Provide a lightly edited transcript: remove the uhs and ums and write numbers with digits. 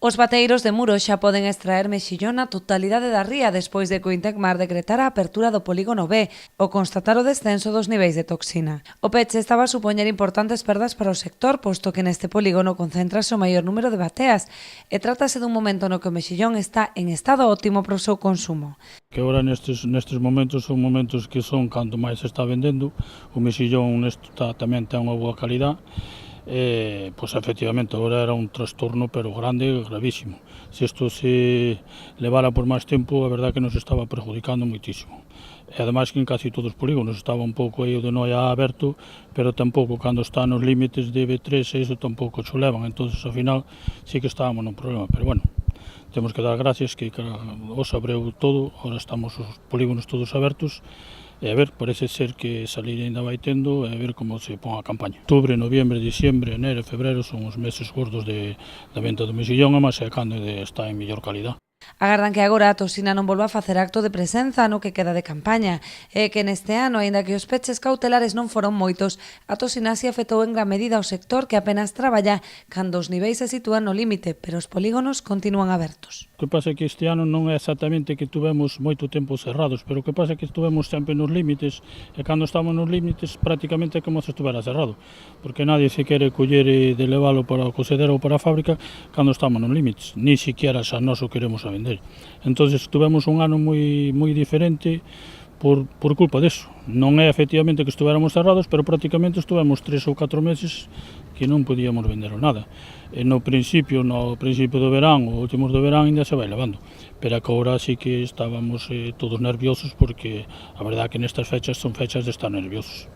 Os bateiros de Muros xa poden extraer mexillón na totalidade da ría despois de que o Intecmar decretara a apertura do polígono B ou constatar o descenso dos niveis de toxina. O peche estaba a supoñer importantes perdas para o sector, posto que neste polígono concéntrase o maior número de bateas e trátase dun momento no que o mexillón está en estado óptimo para o seu consumo. Que agora nestes momentos son momentos que son canto máis se está vendendo, o mexillón tamén ten unha boa calidad. Pois efectivamente agora era un trastorno pero grande e gravísimo. Se isto se levara por máis tempo, a verdade que nos estaba perjudicando moitísimo. E ademais que en casi todos os polígonos estaba un pouco aí o de Noia aberto, pero tampouco cando está nos límites de B3 e iso tampouco xo levan, entón ao final sí que estábamos nun problema, pero bueno, temos que dar gracias que os abreu todo, agora estamos os polígonos todos abertos. E a ver, parece ser que salir ainda vai tendo e a ver como se pon a campaña. Outubro, noviembre, diciembre, enero e febreiro son os meses gordos da venta do mexillón, e máis é cando está en mellor calidad. Agardan que agora a toxina non volva a facer acto de presenza no que queda de campaña e que neste ano, aínda que os peches cautelares non foron moitos, a toxina si afectou en gran medida ao sector que apenas traballa cando os niveis se sitúan no límite, pero os polígonos continúan abertos. O que pasa é que este ano non é exactamente que tuvemos moito tempo cerrados, pero o que pasa é que estuvemos sempre nos límites e cando estamos nos límites prácticamente é como se estuvera cerrado, porque nadie se quere coller de leválo para o cocedero ou para a fábrica cando estamos nos límites, ni siquiera xa nós o queremos a vender. Entón, tuvemos un ano moi diferente por culpa deso. Non é efectivamente que estuéramos cerrados, pero prácticamente estuvemos 3 ou 4 meses que non podíamos vender nada. E no principio do verán, ou últimos do verán, ainda se vai levando. Pero agora sí que estábamos todos nerviosos porque a verdade que nestas fechas son fechas de estar nerviosos.